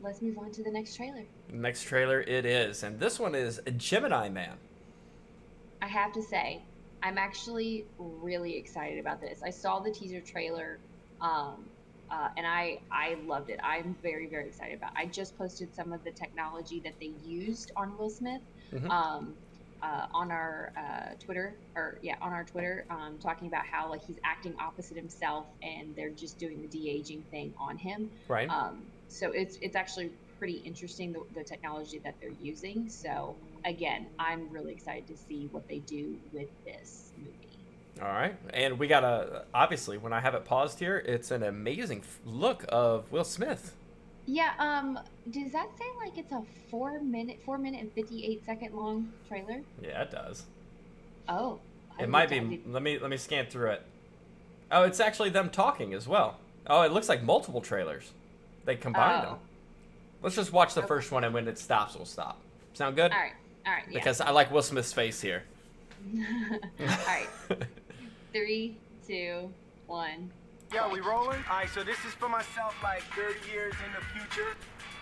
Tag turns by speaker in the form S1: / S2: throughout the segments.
S1: let's move on to the next trailer.
S2: Next trailer it is, and this one is Gemini Man.
S1: I have to say, I'm actually really excited about this. I saw the teaser trailer, um, and I loved it. I'm very very excited about. I just posted some of the technology that they used on Will Smith,
S2: Mm-hmm.
S1: um, on our Twitter, or yeah, on our Twitter, talking about how like he's acting opposite himself, and they're just doing the de aging thing on him.
S2: Right.
S1: So it's actually pretty interesting the technology that they're using. So again, I'm really excited to see what they do with this movie.
S2: All right, and we got a obviously when I have it paused here, it's an amazing look of Will Smith.
S1: Yeah, does that say like it's a 4 minute and 58 second long trailer?
S2: Yeah, it does.
S1: Oh,
S2: It
S1: I
S2: might
S1: looked
S2: be.
S1: I did.
S2: Let me scan through it. Oh, it's actually them talking as well. Oh, it looks like multiple trailers. They combined them.
S1: Oh,
S2: Let's just watch the
S1: okay.
S2: first one, and when it stops, we'll stop. Sound good?
S1: All right. All right, yeah.
S2: Because I like Will Smith's face here.
S1: All right. Three, two, one.
S3: Yo, we rolling? All right, so this is for myself like 30 years in the future.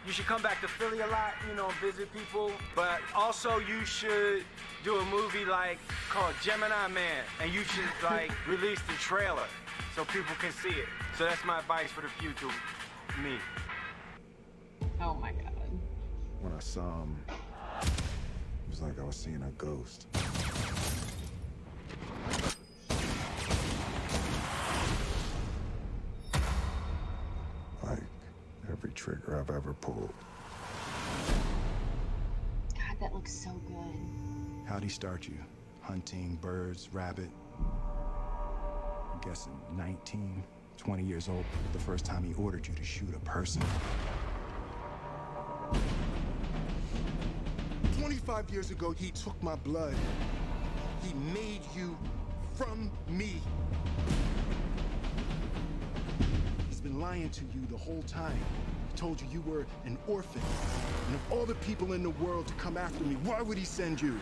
S3: You should come back to Philly a lot, visit people. But also you should do a movie like called Gemini Man. And you should like release the trailer so people can see it. So that's my advice for the future me.
S1: Oh my god.
S4: When I saw him, it was like I was seeing a ghost. Like every trigger I've ever pulled.
S1: God, that looks so good.
S4: How'd he start you? Hunting, birds, rabbit? I'm guessing 19, 20 years old, the first time he ordered you to shoot a person. 25 years ago, he took my blood. He made you from me. He's been lying to you the whole time. He told you you were an orphan. And of all the people in the world to come after me, why would he send you?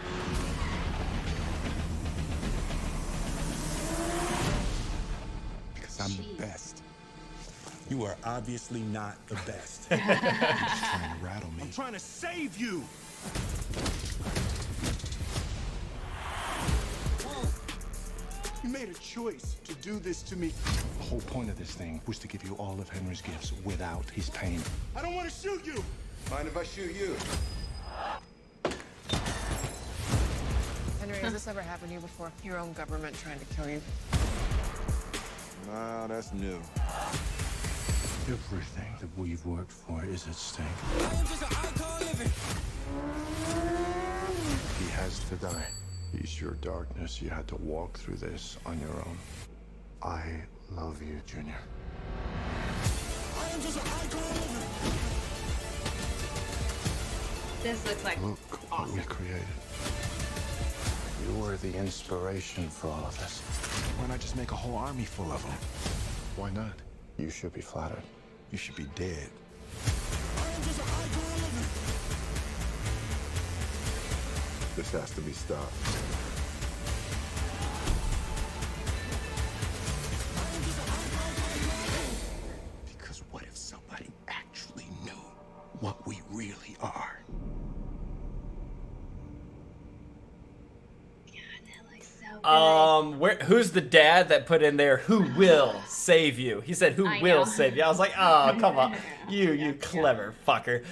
S4: Because I'm the best. You are obviously not the best. You're just trying to rattle me. I'm trying to save you! You made a choice to do this to me. The whole point of this thing was to give you all of Henry's gifts without his pain. I don't want to shoot you! Mind if I shoot you?
S5: Henry, has this ever happened to you before? Your own government trying to kill you?
S4: Nah, that's new.
S6: Everything that we've worked for is at stake. He has to die. He's your darkness. You had to walk through this on your own. I love you, Junior.
S1: This looks like
S6: Look what we
S1: awesome.
S6: created. You were the inspiration for all of this.
S4: Why not just make a whole army full of them?
S6: Why not? You should be flattered.
S4: You should be dead. This has to be stopped. Because what if somebody actually knew what we really are?
S1: God, that looks so good.
S2: Who's the dad that put in there? Who will save you? He said, "Who
S1: I
S2: will
S1: know.
S2: save you?" I was like, "Oh, come on, you
S1: Yeah.
S2: clever fucker."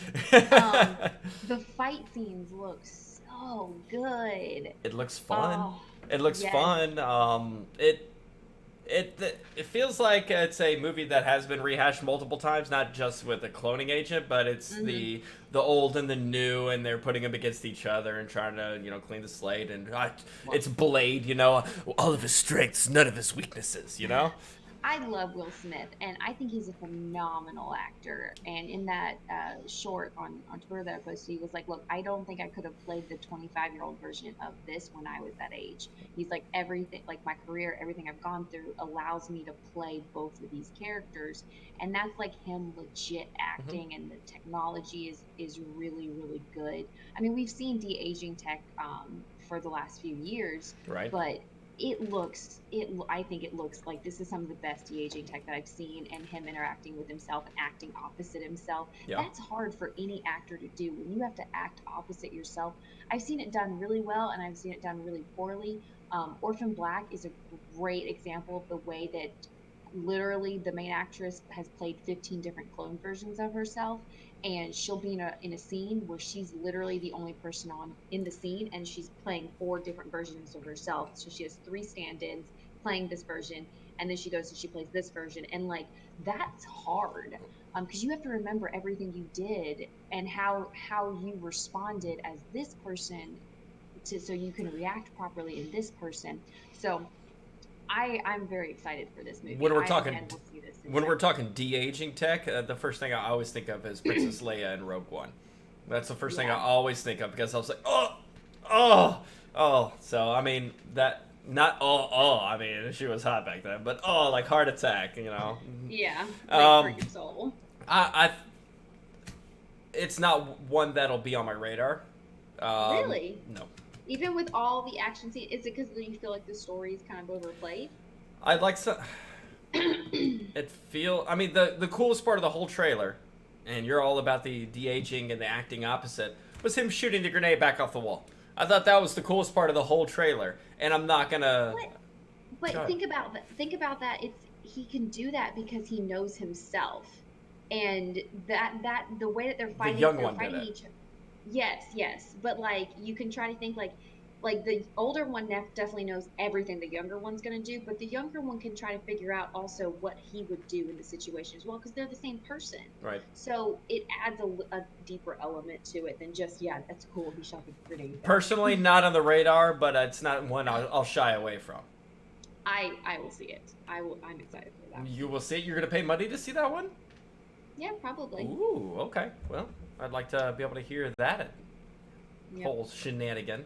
S1: The fight scenes look so good.
S2: It looks fun.
S1: Oh,
S2: It looks
S1: yes.
S2: fun. It feels like it's a movie that has been rehashed multiple times, not just with a cloning agent, but it's the old and the new, and they're putting them against each other and trying to clean the slate. And it's Blade, all of his strengths, none of his weaknesses,
S1: I love Will Smith, and I think he's a phenomenal actor. And in that short on Twitter that I posted, he was like, "Look, I don't think I could have played the 25-year-old version of this when I was that age." He's like, everything, like my career, everything I've gone through allows me to play both of these characters, and that's like him legit acting, and the technology is really really good. I mean, we've seen de aging tech for the last few years,
S2: Right.
S1: but I think it looks like this is some of the best de-aging tech that I've seen, and him interacting with himself and acting opposite himself.
S2: Yeah.
S1: That's hard for any actor to do when you have to act opposite yourself. I've seen it done really well, and I've seen it done really poorly. Orphan Black is a great example of the way that literally the main actress has played 15 different clone versions of herself, and she'll be in a scene where she's literally the only person on in the scene, and she's playing four different versions of herself. So she has three stand-ins playing this version, and then she goes and she plays this version, and like that's hard, because you have to remember everything you did and how you responded as this person to, so you can react properly in this person. So I'm very excited for this movie.
S2: When we're
S1: I
S2: talking
S1: again will see this in
S2: when we're
S1: second.
S2: talking de-aging tech, the first thing I always think of is Princess Leia in Rogue One. That's the first thing I
S1: Yeah.
S2: always think of because I was like, oh. So I mean that not I mean she was hot back then, but like heart attack, you know.
S1: Yeah, like for
S2: Um,
S1: your soul.
S2: I it's not one that'll be on my radar.
S1: Really?
S2: No.
S1: Even with all the action scenes, is it because you feel like the story is kind of overplayed?
S2: I'd like to. I mean, the coolest part of the whole trailer, and you're all about the de-aging and the acting opposite, was him shooting the grenade back off the wall. I thought that was the coolest part of the whole trailer, and I'm not gonna.
S1: But think about that. Think about that. It's he can do that because he knows himself, and that the way that
S2: The young
S1: they're
S2: one did
S1: fighting
S2: it.
S1: each. Yes, yes, but like you can try to think like the older one definitely knows everything the younger one's gonna do, but the younger one can try to figure out also what he would do in the situation as well because they're the same person.
S2: Right.
S1: So it adds a deeper element to it than just yeah, that's cool. He shot the grenade.
S2: Personally, not on the radar, but it's not one I'll shy away from.
S1: I will see it. I'm excited for that.
S2: You will see it. You're gonna pay money to see that one.
S1: Yeah, probably.
S2: Ooh, okay. Well, I'd like to be able to hear that
S1: Yep.
S2: whole shenanigan.